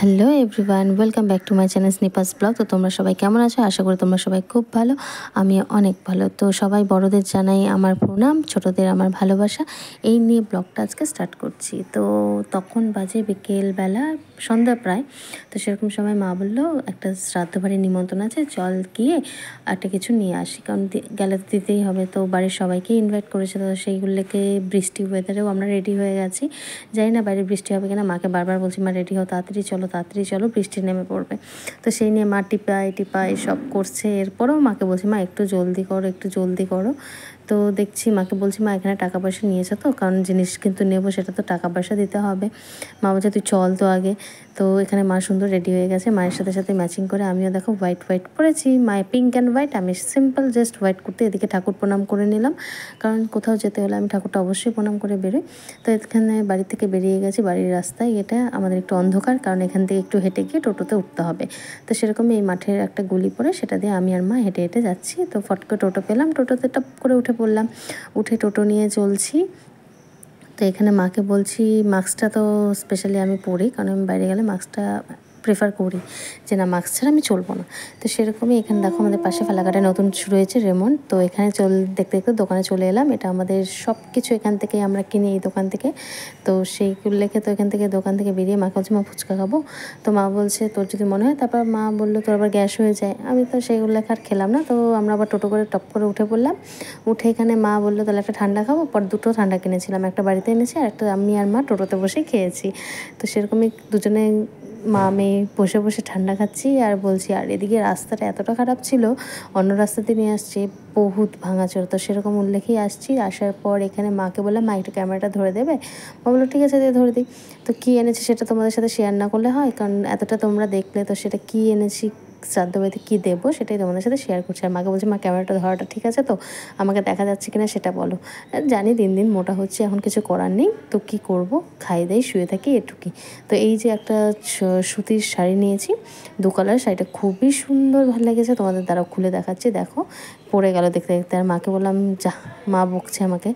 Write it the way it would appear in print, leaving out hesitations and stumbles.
Hello everyone, welcome back to my channel স্নিপাস blog. তো তোমরা সবাই কেমন আছো? আশা করি তোমরা সবাই খুব ভালো, আমি অনেক ভালো। তো সবাই বড়দের জানাই আমার প্রণাম, ছোটদের আমার ভালোবাসা। এই নিয়ে ব্লগটা আজকে স্টার্ট করছি। তো তখন বাজে বিকেলবেলা, সন্ধ্যা প্রায়। তো সেরকম সময় মা বললো একটা শ্রাদ্ধ বাড়ির নিমন্ত্রণ আছে, চল গিয়ে একটা কিছু নিয়ে আসি, কারণ গেলে তো দিতেই হবে। তো বাড়ির সবাইকে ইনভাইট করেছে, তো সেইগুলোকে বৃষ্টি ওয়েদারেও আমরা রেডি হয়ে গেছি। জানি না বাইরে বৃষ্টি হবে কিনা, মাকে বারবার বলছি মা রেডি হও, তাড়াতাড়ি চলো বৃষ্টি নেমে পড়বে। তো সেই নিয়ে মা টিপাই সব করছে। এরপরেও মাকে বলছি মা একটু জলদি করো। তো দেখছি মাকে বলছি মা এখানে টাকা পয়সা নিয়েছো তো, কারণ জিনিস কিন্তু নেবো, সেটা তো টাকা পয়সা দিতে হবে। মা বলছে তুই চল তো আগে। তো এখানে মা সুন্দর রেডি হয়ে গেছে, মায়ের সাথে সাথে ম্যাচিং করে আমিও দেখো হোয়াইট পরেছি। মায়ের পিঙ্ক অ্যান্ড হোয়াইট, আমি সিম্পল জাস্ট হোয়াইট করতে এদিকে ঠাকুর প্রণাম করে নিলাম, কারণ কোথাও যেতে হলে আমি ঠাকুরটা অবশ্যই প্রণাম করে বেরোই। তো এখানে বাড়ি থেকে বেরিয়ে গেছি, বাড়ির রাস্তায় এটা আমাদের একটু অন্ধকার, কারণ এখান থেকে একটু হেঁটে গিয়ে টোটোতে উঠতে হবে। তো সেরকমই এই মাঠের একটা গলি পড়ে, সেটা দিয়ে আমি আর মা হেঁটে হেঁটে যাচ্ছি। তো ফটকে টোটো পেলাম, টোটোতে টপ করে উঠে পড়লাম, উঠে টোটো নিয়ে চলছি। তো এখানে মাকে বলছি মাস্কটা তো স্পেশালি আমি পরি, কারণ আমি বাইরে গেলে মাস্কটা প্রেফার করি যে না মাস্ক ছাড়া আমি চলবো না। তো সেরকমই এখানে দেখো আমাদের পাশে ফালাকাটায় নতুন শুরু হয়েছে রেমন্ড। তো এখানে দেখতে দেখতে দোকানে চলে এলাম। এটা আমাদের সব কিছু এখান থেকেই আমরা কিনি, এই দোকান থেকে। তো সেইগুলো লেখে তো দোকান থেকে বেরিয়ে মাকে বলছি মা ফুচকা খাবো। তো মা বলছে তোর যদি মনে হয়। তারপর মা বললো তোর আবার গ্যাস হয়ে যায়। আমি তো সেইগুলো লেখা আর খেলাম না। তো আমরা আবার টোটো করে টপ করে উঠে পড়লাম। উঠে এখানে মা বললো তাহলে একটা ঠান্ডা খাবো। পর দুটো ঠান্ডা কিনেছিলাম, একটা বাড়িতে এনেছি আর একটা আমি আর মা টোটোতে বসেই খেয়েছি। তো সেরকমই দুজনে মা মেয়ে বসে বসে ঠান্ডা খাচ্ছি আর বলছি। আর এদিকে রাস্তাটা এতটা খারাপ ছিল, অন্য রাস্তাতে নিয়ে আসছি, বহুত ভাঙাচোরা। তো সেরকম উল্লেখেই আসছি। আসার পর এখানে মাকে বললাম মা একটু ক্যামেরাটা ধরে দেবে। মা বললো ঠিক আছে দিয়ে ধরে দিই। তো কী এনেছি সেটা তোমাদের সাথে শেয়ার না করলে হয়, কারণ এতটা তোমরা দেখলে। তো সেটা কী এনেছি, শ্রাদ্ধ বাড়িতে কী দেবো, সেটাই তোমাদের সাথে শেয়ার করছি। আর মাকে বলছি মা ক্যামেরাটা ধরাটা ঠিক আছে তো, আমাকে দেখা যাচ্ছে কিনা সেটা বলো। জানি দিন দিন মোটা হচ্ছে, এখন কিছু করার নেই, তো কী করবো, খাই দাই শুয়ে থাকি এটুকুই। তো এই যে একটা সুতির শাড়ি নিয়েছি, 2 কালার, শাড়িটা খুবই সুন্দর, ভালো লেগেছে। তোমাদের দ্বারা খুলে দেখাচ্ছি, দেখো পরে গেল দেখতে দেখতে। আর মাকে বললাম যা, মা বকছে আমাকে।